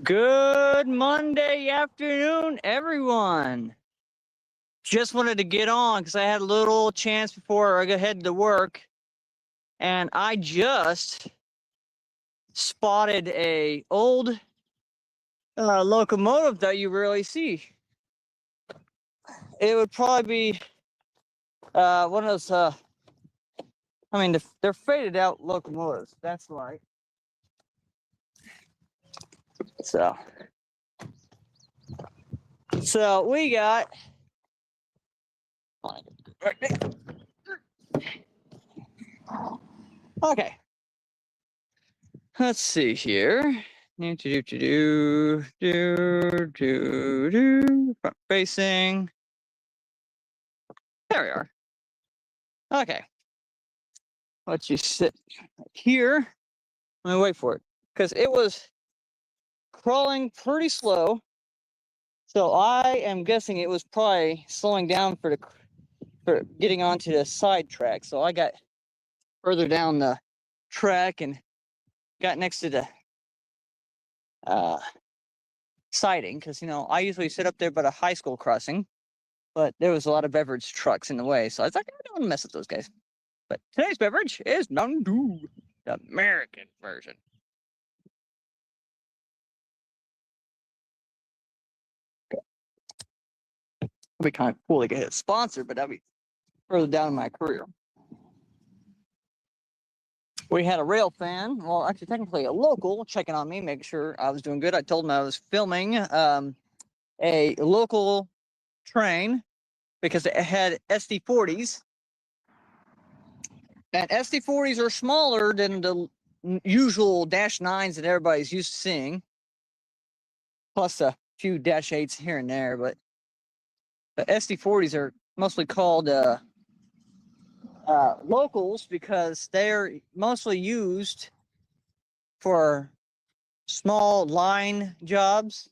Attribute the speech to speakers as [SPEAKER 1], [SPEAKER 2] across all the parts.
[SPEAKER 1] Good Monday afternoon, everyone. Just wanted to get on because I had a little chance before I head to work, and I just spotted a old locomotive that you rarely see. It would probably be one of those. They're faded out locomotives. That's right. So we got. Okay. Let's see here. Front facing. There we are. Okay. Let you sit here. Let me wait for it. Because it was crawling pretty slow. So I am guessing it was probably slowing down for getting onto the side track. So I got further down the track and got next to the siding. Because, I usually sit up there by the high school crossing. But there was a lot of beverage trucks in the way. So I was like, I don't want to mess with those guys. But today's beverage is Mountain Dew, the American version. It'd be kind of cool to get a sponsor, but that'd be further down in my career. We had a rail fan, well, actually technically a local, checking on me, making sure I was doing good. I told him I was filming a local train because it had SD40s. And SD40s are smaller than the usual Dash 9s that everybody's used to seeing. Plus a few Dash 8s here and there, but the SD40s are mostly called locals because they're mostly used for small line jobs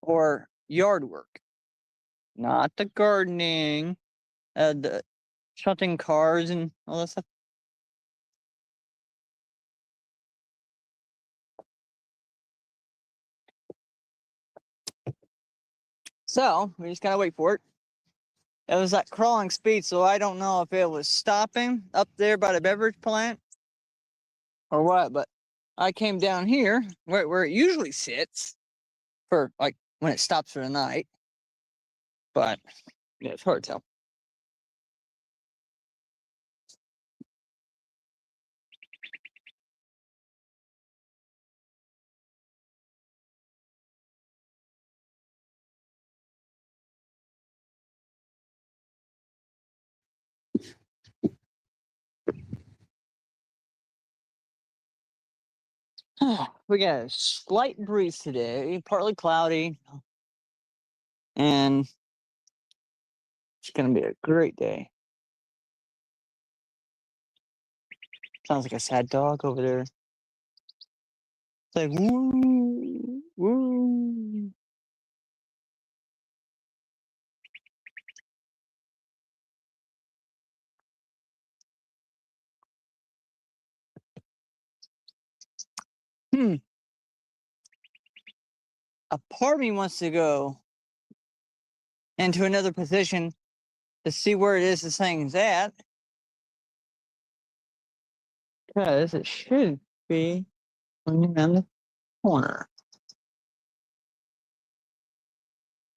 [SPEAKER 1] or yard work, not the gardening, the shunting cars and all that stuff. So we just gotta wait for it. It was at crawling speed, so I don't know if it was stopping up there by the beverage plant or what, but I came down here where it usually sits for like when it stops for the night. But yeah, it's hard to tell. We got a slight breeze today, partly cloudy, and it's gonna be a great day. Sounds like a sad dog over there. It's like woo, woo. A part of me wants to go into another position to see where it is this thing's at. Because it should be around the corner.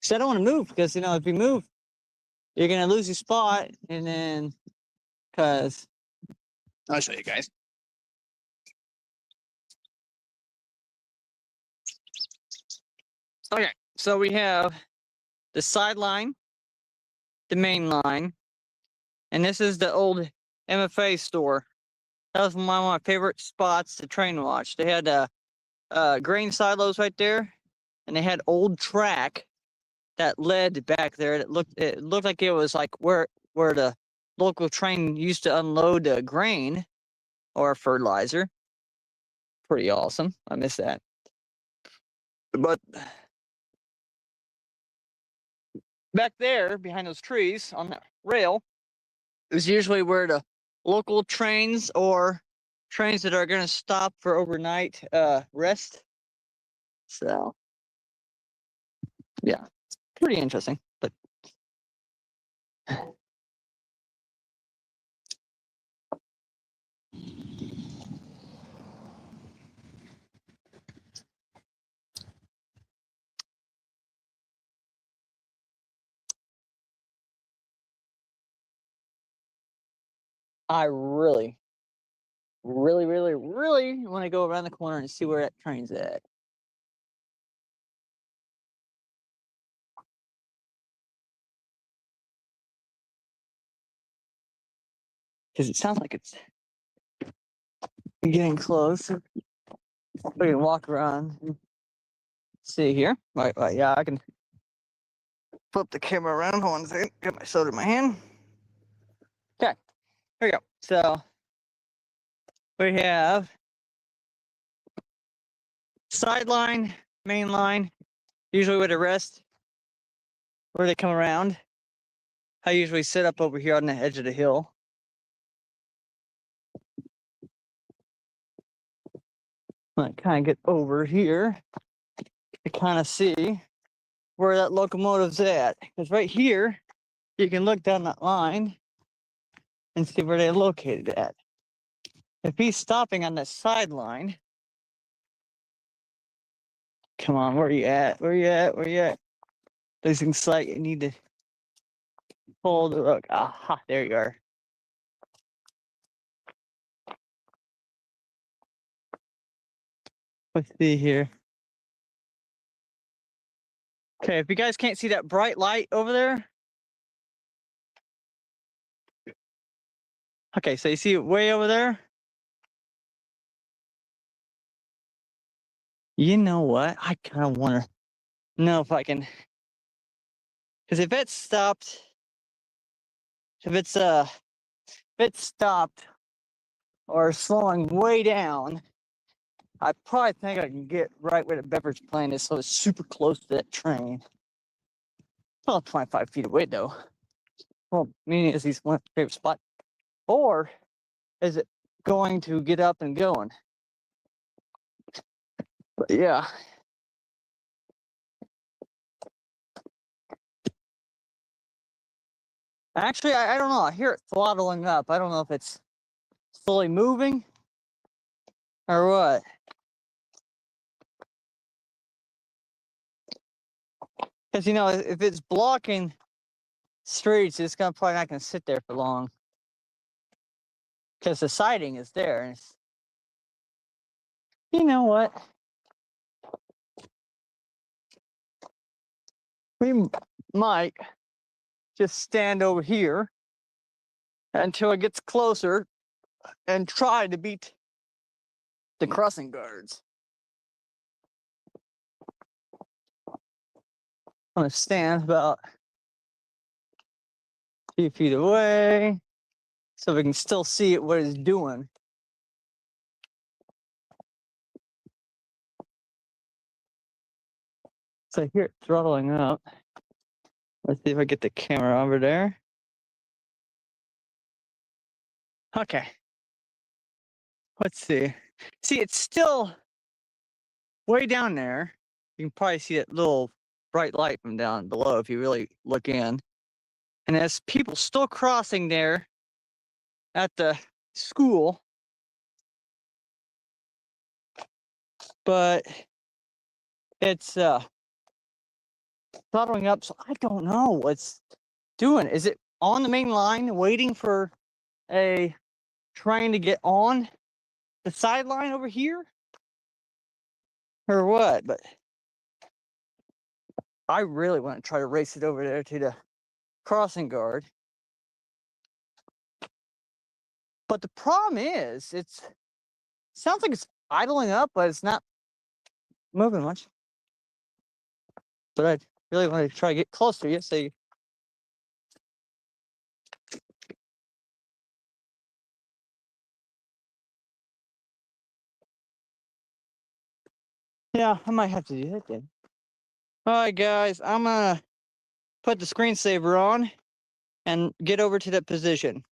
[SPEAKER 1] So I don't want to move because, if you move, you're going to lose your spot. And then, because I'll show you guys. Okay, so we have the sideline, the main line, and this is the old MFA store. That was one of my favorite spots to train watch. They had grain silos right there, and they had old track that led back there. It looked like it was like where the local train used to unload the grain or fertilizer. Pretty awesome. I miss that. But back there behind those trees on that rail is usually where the local trains or trains that are going to stop for overnight rest So, yeah, it's pretty interesting. But I really, really, really, really want to go around the corner and see where that train's at. Because it sounds like it's getting close. We can walk around and see here. Right, yeah, I can flip the camera around. Hold on a second. Get my soda in my hand. Okay, here we go. So we have sideline, main line, usually with a rest where they come around. I usually sit up over here on the edge of the hill. I kind of get over here to kind of see where that locomotive's at. Because right here, you can look down that line and see where they're located at. If he's stopping on the sideline, come on, where are you at? Where are you at? Where are you at? Losing sight, you need to pull the rope. Aha, there you are. Let's see here. Okay, if you guys can't see that bright light over there. Okay, so you see it way over there? You know what? I kind of want to know if I can. Because if it's stopped, if it's stopped or slowing way down, I probably think I can get right where the beverage plant is, so it's super close to that train. Well, 25 feet away though. Well, meaning is he's one favorite spot, or is it going to get up and going? But yeah. Actually, I don't know. I hear it throttling up. I don't know if it's slowly moving or what. Because, you know, if it's blocking streets, it's probably not going to sit there for long. Because the siding is there. And you know what? We might just stand over here until it gets closer and try to beat the crossing guards. I'm going to stand about a few feet away so we can still see it, what it's doing. So I hear it throttling up. Let's see if I get the camera over there. Okay. Let's see. See, it's still way down there. You can probably see that little bright light from down below if you really look in. And there's people still crossing there at the school. But it's throttling up, so I don't know what's doing. Is it on the main line waiting for a train to get on the sideline over here? Or what? But I really want to try to race it over there to the crossing guard. But the problem is, it sounds like it's idling up, but it's not moving much. But I really want to try to get closer. Yes, so yeah, I might have to do that then. All right, guys, I'm gonna put the screensaver on and get over to that position.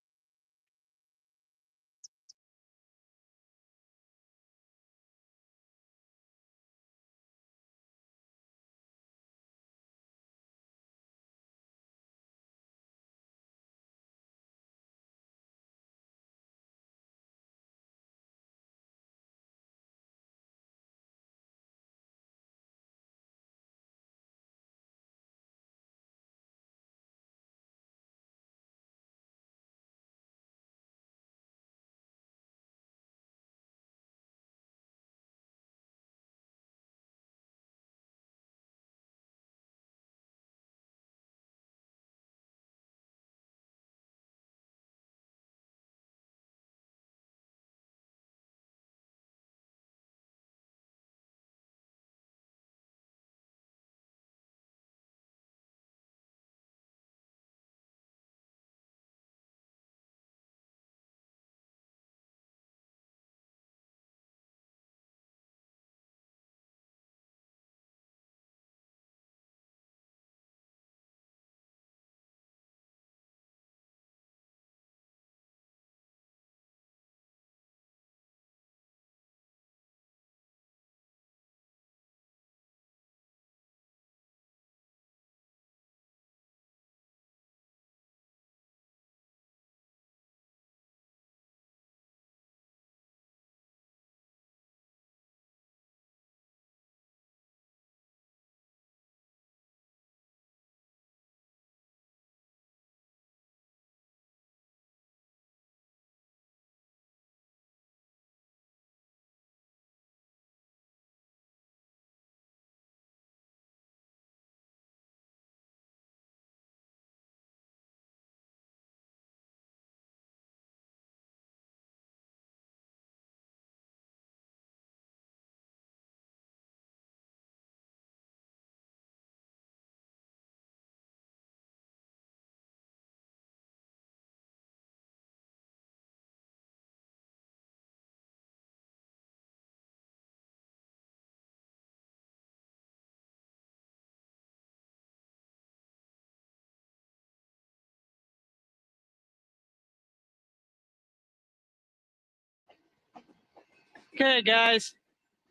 [SPEAKER 1] Okay, guys,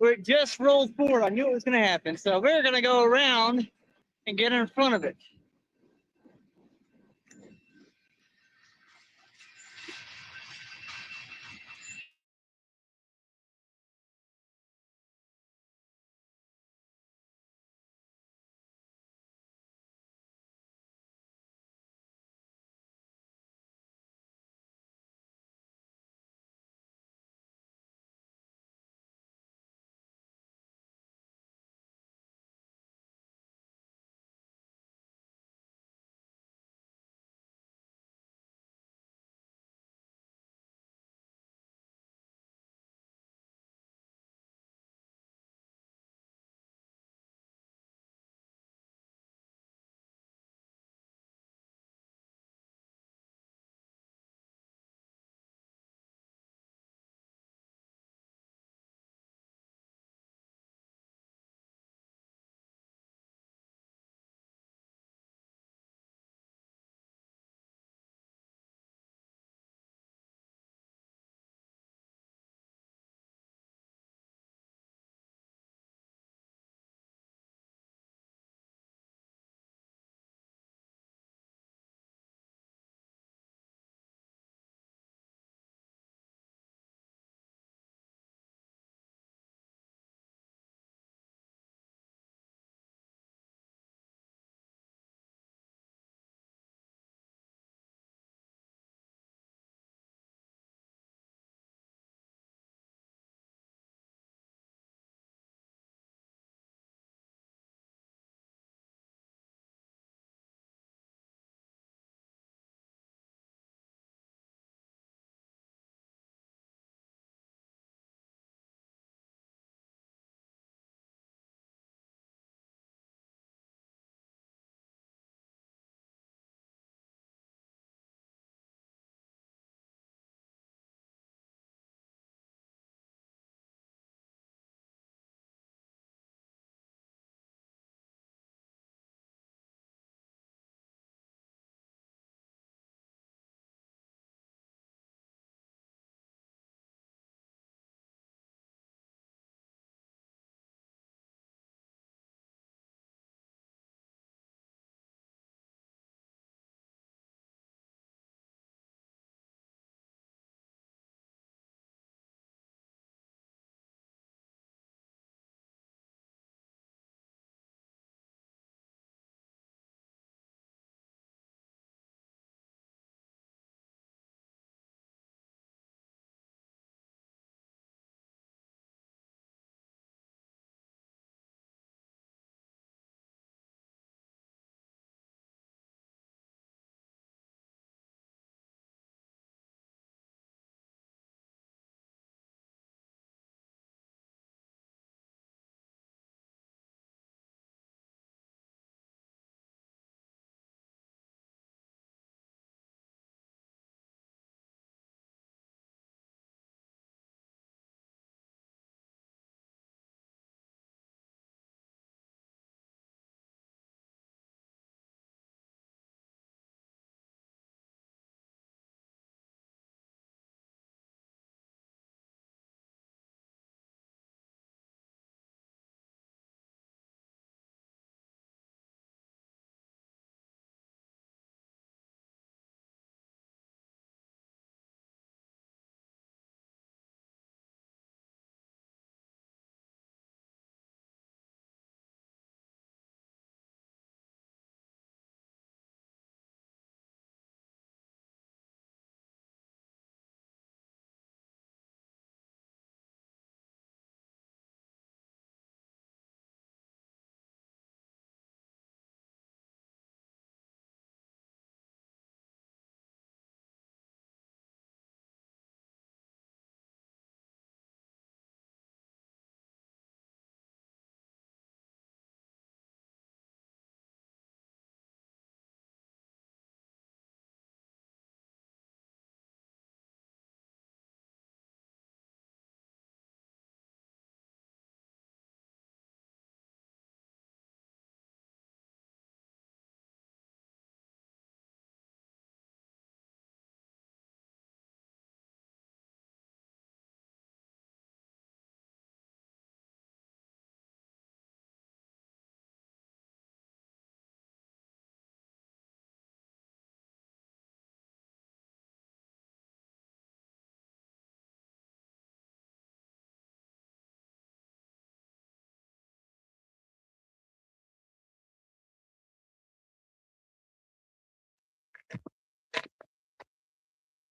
[SPEAKER 1] we just rolled forward. I knew it was going to happen. So we're going to go around and get in front of it.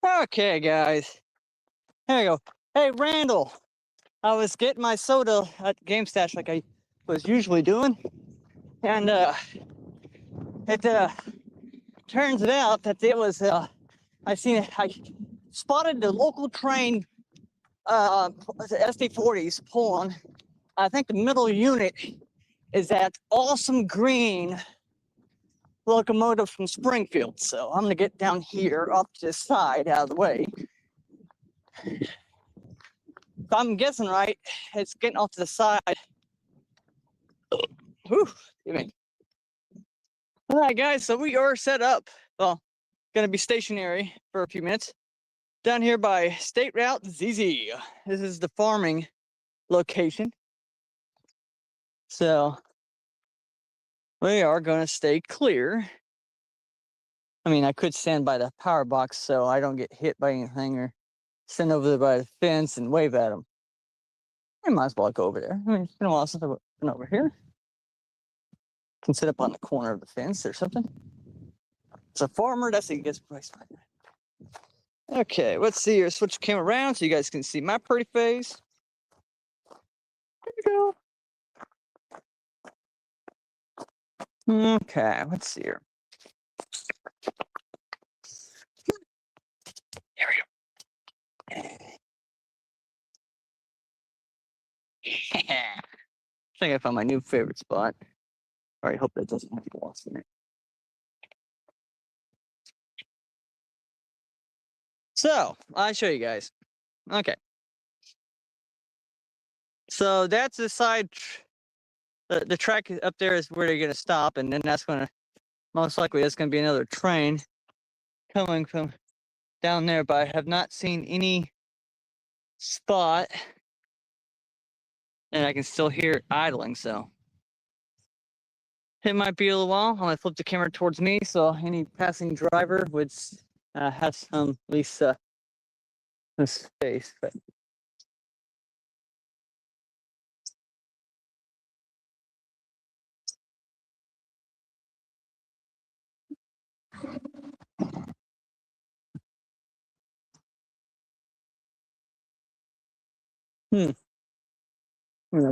[SPEAKER 1] Okay, guys. Here we go. Hey, Randall. I was getting my soda at Game Stash like I was usually doing, and it turns out that it was I spotted the local train SD40s pulling. I think the middle unit is that awesome green locomotive from Springfield. So I'm gonna get down here off to the side out of the way. If I'm guessing right, it's getting off to the side. Whew, excuse me. All right, guys, so we are set up. Well, gonna be stationary for a few minutes. Down here by State Route ZZ. This is the farming location. So we are gonna stay clear. I mean, I could stand by the power box so I don't get hit by anything, or stand over there by the fence and wave at them. I might as well go over there. I mean, it's been a while since I've been over here. Can sit up on the corner of the fence or something. It's a farmer, that's a good place. Okay, let's see here. Switch the camera around so you guys can see my pretty face. There we go. Okay, let's see here. Here we go. I think I found my new favorite spot. All right, hope that doesn't have walls in it. So, I'll show you guys. Okay. So that's the side, the track up there is where they're gonna stop, and then that's gonna, most likely that's gonna be another train coming from down there, but I have not seen any spot, and I can still hear it idling, so. It might be a little while. I'm gonna flip the camera towards me so any passing driver would have some, at least some space. But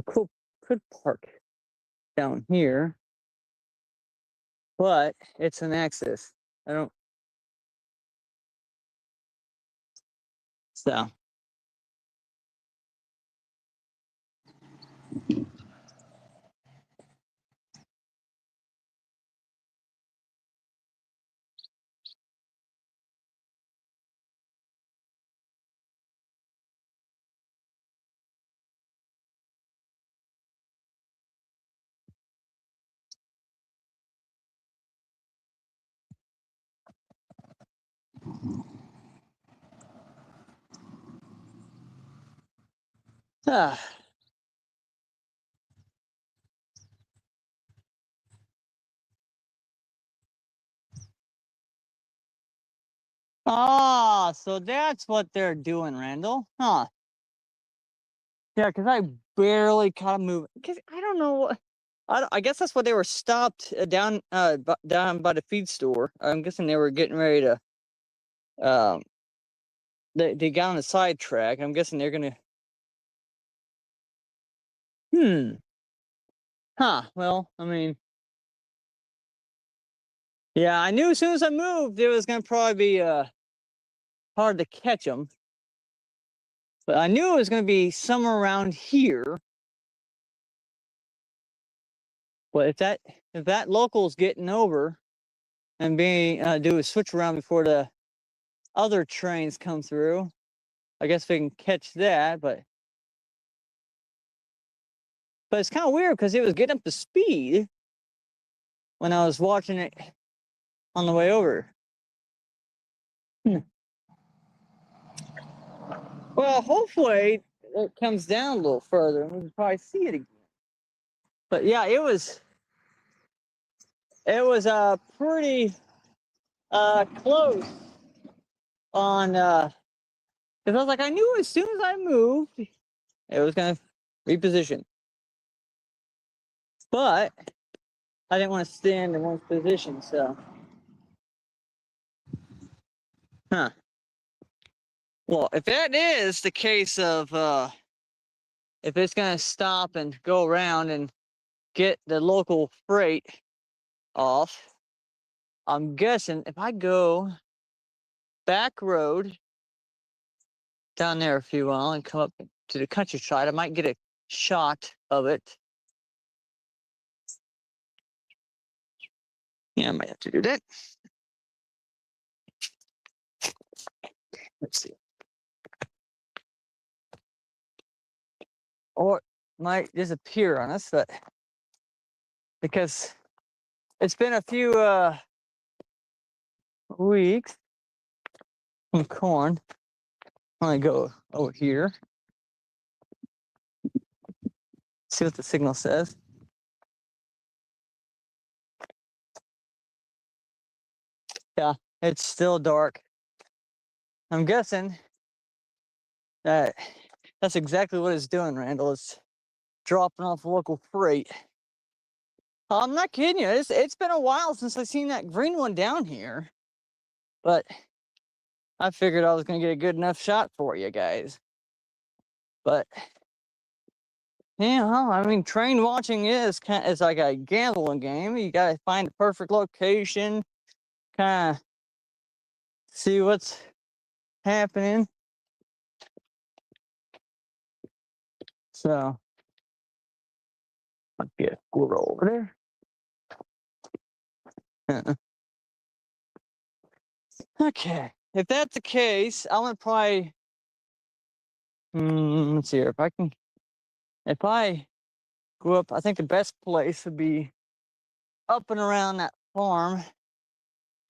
[SPEAKER 1] could park down here, but it's an access. I don't. So. Ah. Ah, so that's what they're doing, Randall. Huh. Yeah, because I barely caught them moving. Because I don't know what. I guess that's what they were stopped down down by the feed store. I'm guessing they were getting ready to. They got on the side track. I'm guessing they're gonna. Huh. Well, I mean. Yeah, I knew as soon as I moved, it was gonna probably be hard to catch them. But I knew it was gonna be somewhere around here. But if that local's getting over and being do a switch around before the other trains come through, I guess we can catch that. But it's kind of weird because it was getting up to speed when I was watching it on the way over. Well, hopefully it comes down a little further and we can probably see it again. But yeah, it was pretty close on because I was like, I knew as soon as I moved it was gonna reposition, but I didn't want to stand in one position, so huh. Well, if that is the case of if it's gonna stop and go around and get the local freight off, I'm guessing if I go back road down there a few miles and come up to the countryside, I might get a shot of it. Yeah, I might have to do that. Let's see. Or it might disappear on us, but because it's been a few weeks from corn. I'm gonna go over here. See what the signal says. Yeah, it's still dark. I'm guessing that that's exactly what it's doing, Randall. It's dropping off local freight. I'm not kidding you. It's been a while since I seen that green one down here, but I figured I was gonna get a good enough shot for you guys. But yeah, I mean, train watching is it's like a gambling game. You gotta find the perfect location, kind of see what's happening. So, might be a squirrel over there. Okay, if that's the case, I'm gonna probably let's see here. If I go up, I think the best place would be up and around that farm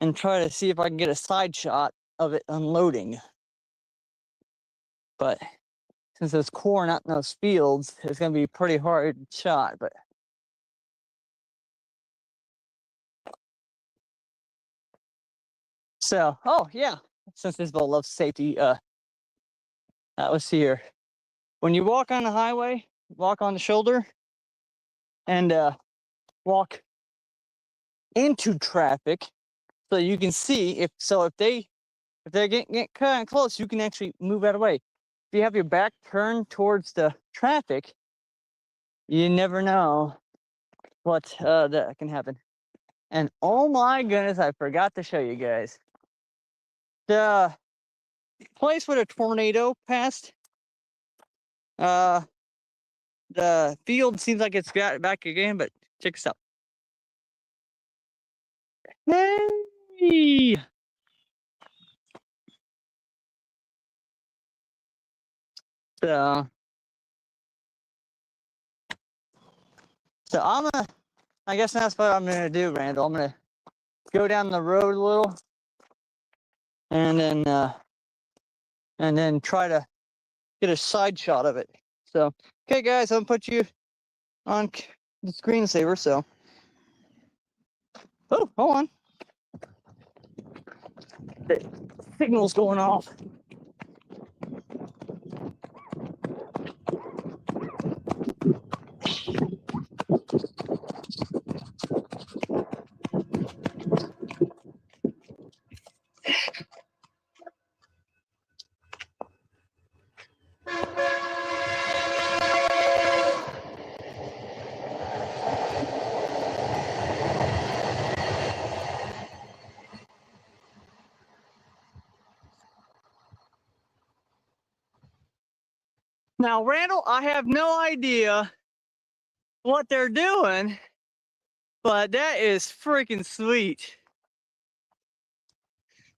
[SPEAKER 1] and try to see if I can get a side shot of it unloading. But since there's corn out in those fields, it's gonna be a pretty hard shot. But so, oh yeah, since Isabel loves safety, let's see here. When you walk on the highway, walk on the shoulder, and walk into traffic, so you can see if they're getting kind of close, you can actually move out of the way. If you have your back turned towards the traffic, you never know what that can happen. And oh my goodness, I forgot to show you guys. The place where the tornado passed, the field seems like it's got back again, but check this out. Hey! So I guess that's what I'm gonna do, Randall. I'm gonna go down the road a little and then try to get a side shot of it. So, okay, guys, I'm gonna put you on the screensaver. So, oh, hold on, the signal's going off. Now, Randall, I have no idea what they're doing, but that is freaking sweet.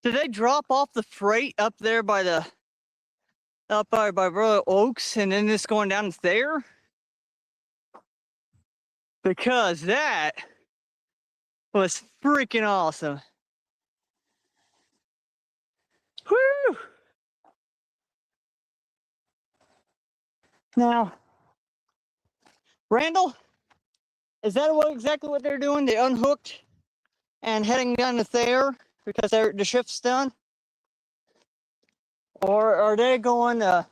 [SPEAKER 1] Did they drop off the freight up there by Brother Oaks and then it's going down there? Because that was freaking awesome. Woo! Now, Randall, is that exactly what they're doing? They unhooked and heading down to there because the shift's done? Or are they going to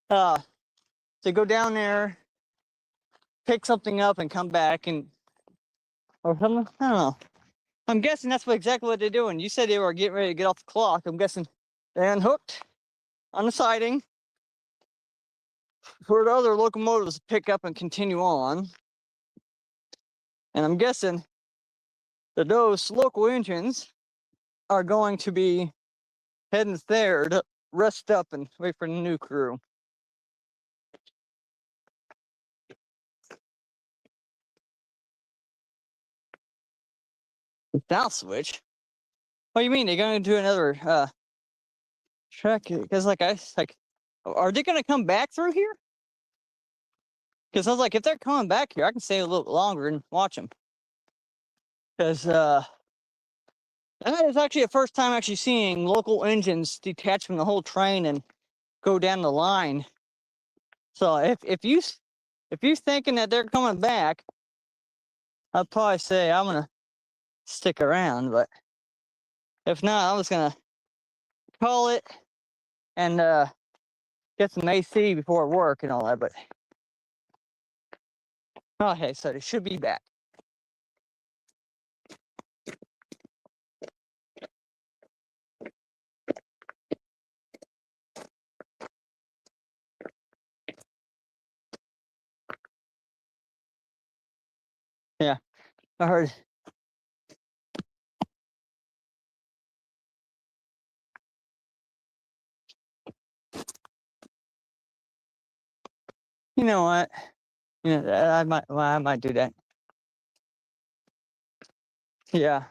[SPEAKER 1] go down there, pick something up and come back or something? I don't know. I'm guessing that's exactly what they're doing. You said they were getting ready to get off the clock. I'm guessing and hooked on the siding for the other locomotives to pick up and continue on. And I'm guessing that those local engines are going to be heading there to rest up and wait for the new crew. South switch? What do you mean? They're going to do another track? Because are they going to come back through here? Because I was like, if they're coming back here, I can stay a little longer and watch them. Because that is actually the first time actually seeing local engines detach from the whole train and go down the line. So if you're thinking that they're coming back, I'd probably say I'm gonna stick around. But if not, I'm just gonna call it and get some AC before work and all that. But okay, so they should be back. Yeah, I heard. You know what? You know, I might do that. Yeah.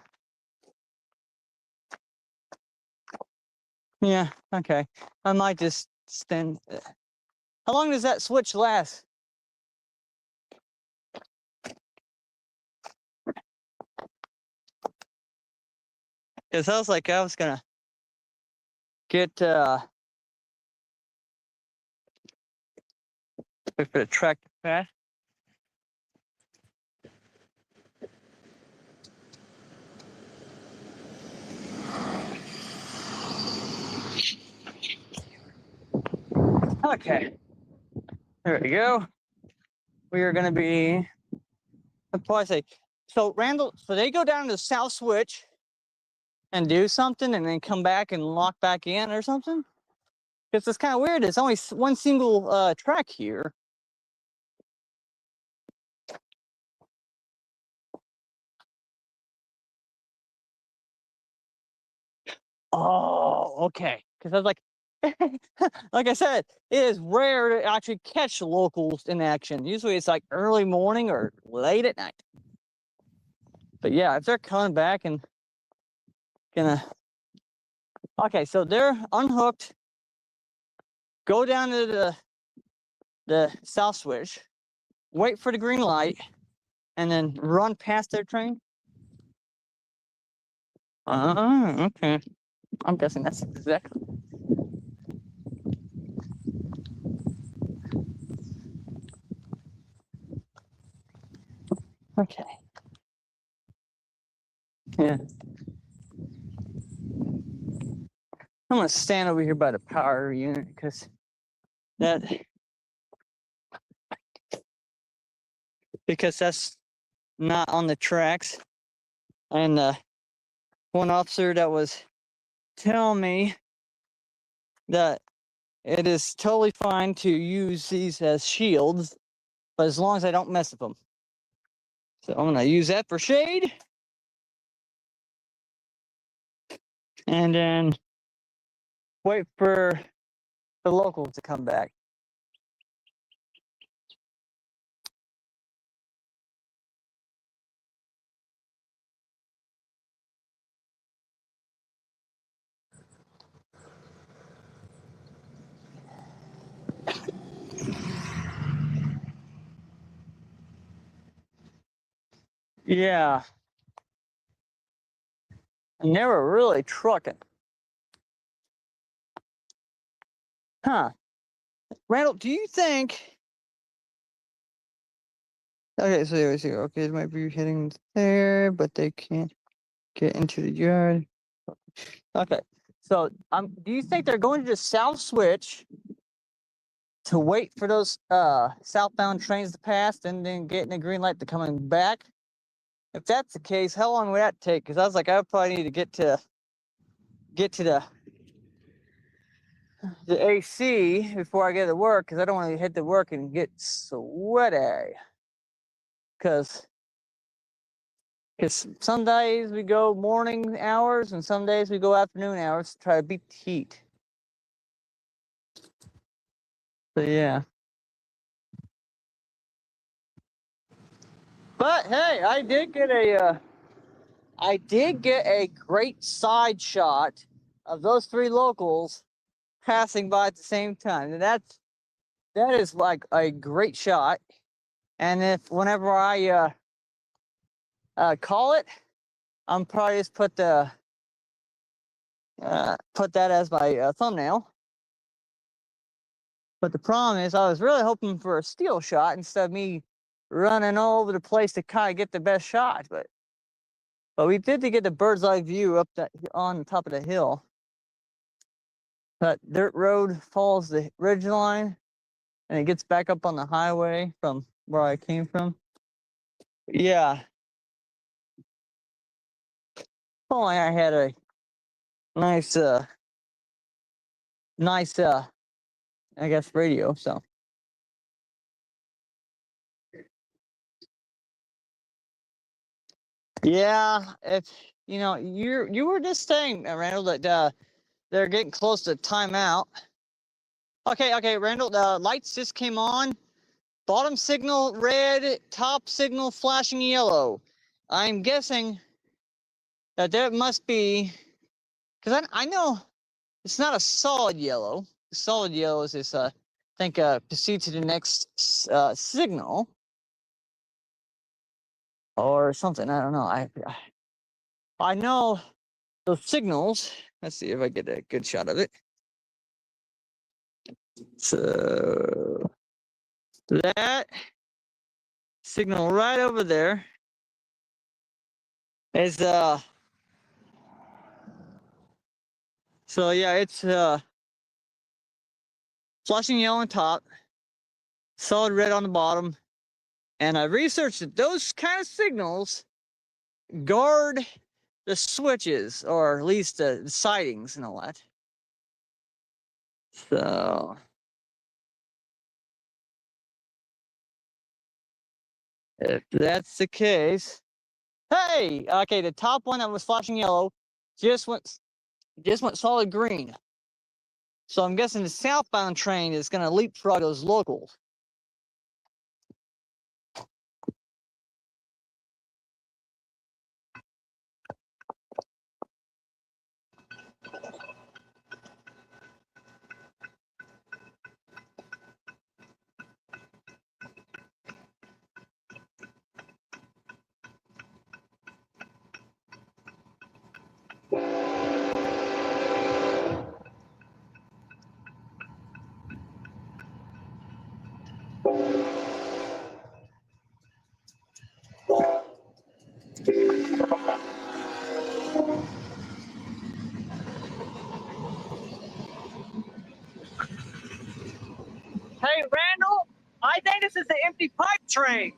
[SPEAKER 1] Yeah. Okay. I might just stand. How long does that switch last? Because I was like, I was gonna get wait for the track to pass. Okay. There we go. We are gonna be. I'd probably say. So Randall, so they go down to the south switch and do something, and then come back and lock back in or something. Because it's kind of weird. It's only one single track here. Oh, okay. Because I was like, like I said, it is rare to actually catch locals in action. Usually it's like early morning or late at night. But yeah, if they're coming back and gonna. Okay, so they're unhooked. Go down to the south switch, wait for the green light, and then run past their train. Okay. I'm guessing that's exactly. Okay. Yeah. I'm gonna stand over here by the power unit because that's not on the tracks. And one officer that was telling me that it is totally fine to use these as shields, but as long as I don't mess with them. So I'm gonna use that for shade. And then wait for the locals to come back. Yeah. And they were really trucking. Huh. Randall, do you think... Okay, so there we see. Okay, it might be heading there, but they can't get into the yard. Okay, so do you think they're going to the south switch to wait for those southbound trains to pass and then getting a green light to coming back? If that's the case, how long would that take? Because I was like, I would probably need to get to the the AC before I get to work because I don't want to hit the work and get sweaty. Because some days we go morning hours and some days we go afternoon hours to try to beat the heat. So yeah. But hey, I did get a great side shot of those three locals passing by at the same time. And that is like a great shot. And if whenever I call it, I'm probably just put that as my thumbnail. But the problem is, I was really hoping for a steal shot instead of me running all over the place to kind of get the best shot. But we did to get the bird's eye view up on the top of the hill. That dirt road follows the ridge line, and it gets back up on the highway from where I came from. Yeah. If only I had a nice, I guess, radio. So. Yeah, if you were just saying, Randall, that they're getting close to timeout. Okay, Randall, the lights just came on. Bottom signal red, top signal flashing yellow. I'm guessing that must be, because I know it's not a solid yellow. The solid yellow is this, I think, proceed to the next signal or something. I don't know. I know those signals. Let's see if I get a good shot of it. So that signal right over there is so yeah, it's flashing yellow on top, solid red on the bottom, and I researched that those kind of signals guard the switches, or at least the sidings and all that. So if that's the case, hey, okay, the top one that was flashing yellow just went solid green. So I'm guessing the southbound train is going to leapfrog those locals. Hey, Randall, I think this is the empty pipe train.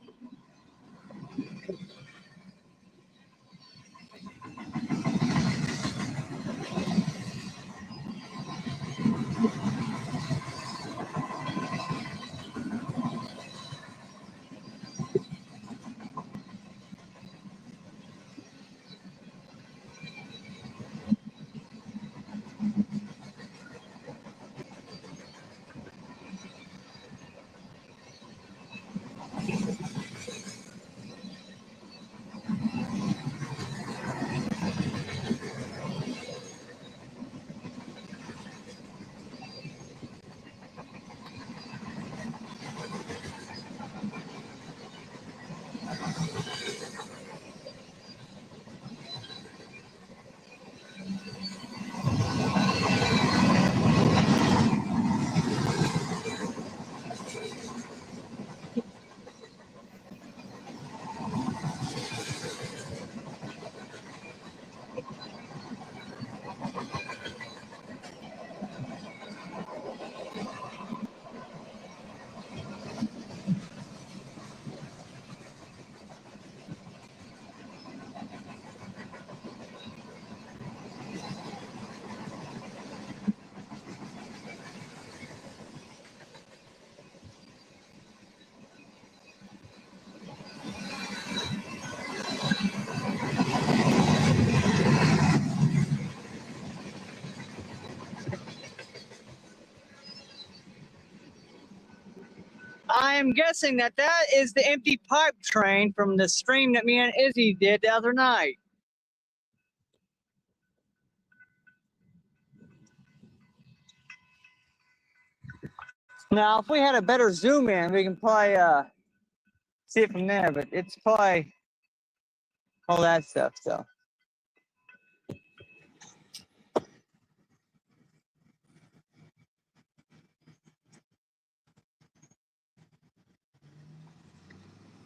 [SPEAKER 1] I'm guessing that is the empty pipe train from the stream that me and Izzy did the other night. Now, if we had a better zoom in, we can probably see it from there, but it's probably all that stuff, so.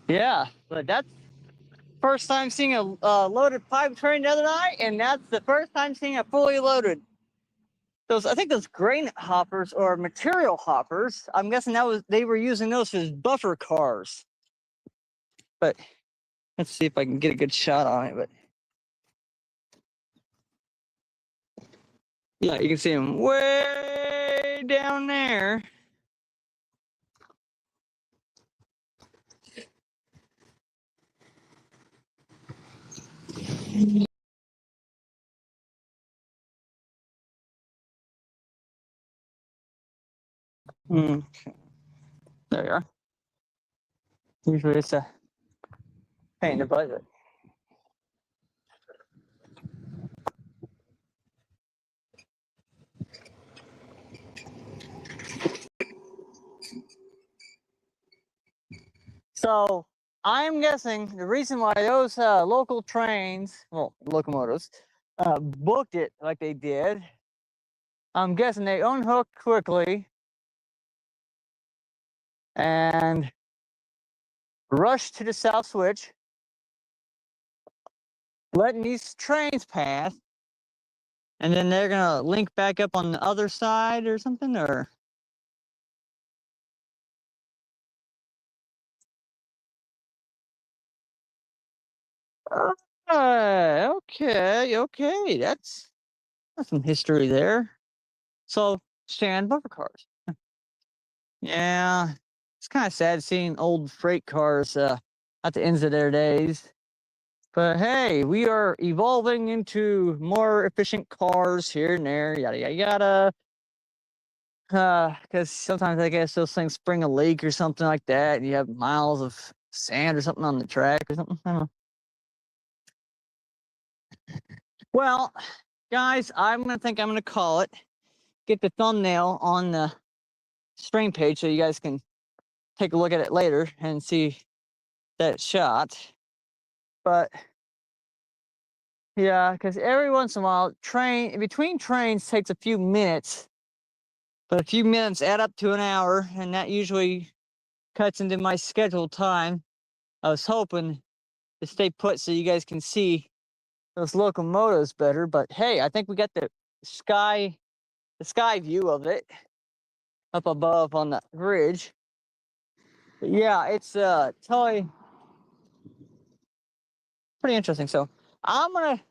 [SPEAKER 1] Yeah, but that's first time seeing a loaded pipe train the other night, and that's the first time seeing a fully loaded. I think those grain hoppers or material hoppers, I'm guessing they were using those as buffer cars. But let's see if I can get a good shot on it. But yeah, you can see them way down there. Okay. There you are. Usually it's a pain in the butt. So I'm guessing the reason why those local trains, well, locomotives, booked it like they did, I'm guessing they unhooked quickly and rushed to the south switch, letting these trains pass, and then they're gonna link back up on the other side or something, or okay, that's some history there. So stand buffer cars. Yeah, it's kind of sad seeing old freight cars at the ends of their days. But hey, we are evolving into more efficient cars here and there, yada yada yada. Because sometimes I guess those things spring a leak or something like that, and you have miles of sand or something on the track or something. I don't know. Well, guys, I'm gonna call it. Get the thumbnail on the stream page so you guys can take a look at it later and see that shot. But yeah, because every once in a while, between trains takes a few minutes, but a few minutes add up to an hour, and that usually cuts into my scheduled time. I was hoping to stay put so you guys can see those locomotives better, but hey, I think we got the sky view of it up above on the bridge. But yeah, it's totally pretty interesting. So I'm gonna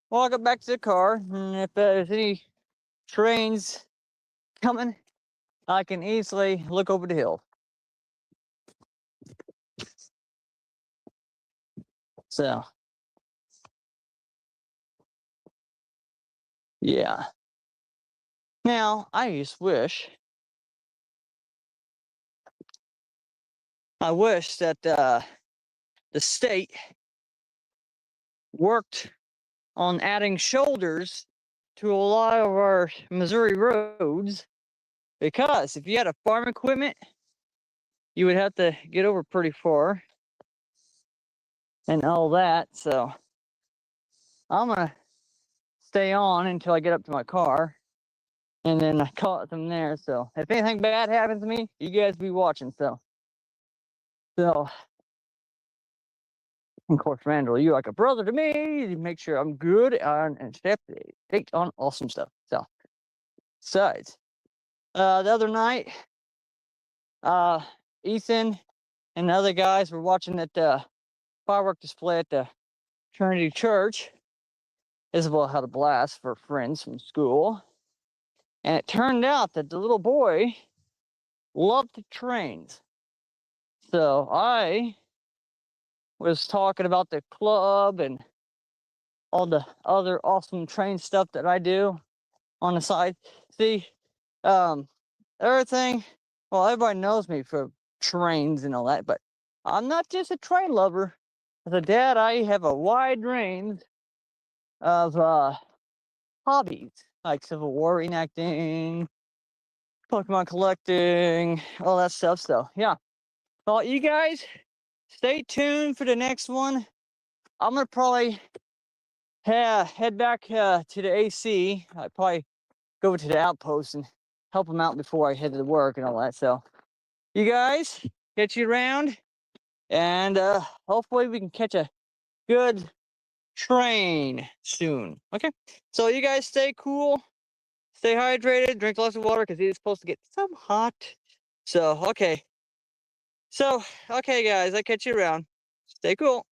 [SPEAKER 1] walk it back to the car, and if there's any trains coming, I can easily look over the hill. So yeah. Now I wish that the state worked on adding shoulders to a lot of our Missouri roads, because if you had a farm equipment, you would have to get over pretty far and all that. So I'm gonna stay on until I get up to my car, and then I call it from there. So if anything bad happens to me, you guys be watching. So of course, Randall, you're like a brother to me. You make sure I'm good and stay up to date on awesome stuff. So besides, the other night, Ethan and the other guys were watching that firework display at the Trinity Church. Isabel had a blast for friends from school, and it turned out that the little boy loved trains. So I was talking about the club and all the other awesome train stuff that I do on the side. See, everything. Well, everybody knows me for trains and all that, but I'm not just a train lover. As a dad, I have a wide range of hobbies, like Civil War reenacting, Pokemon collecting, all that stuff. So yeah, well, you guys stay tuned for the next one. I'm gonna probably head back to the AC. I probably go to the outpost and help them out before I head to work and all that. So you guys, catch you around, and hopefully we can catch a good train soon. Okay, so you guys stay cool, stay hydrated, drink lots of water because it is supposed to get some hot. So okay, guys, I'll catch you around. Stay cool.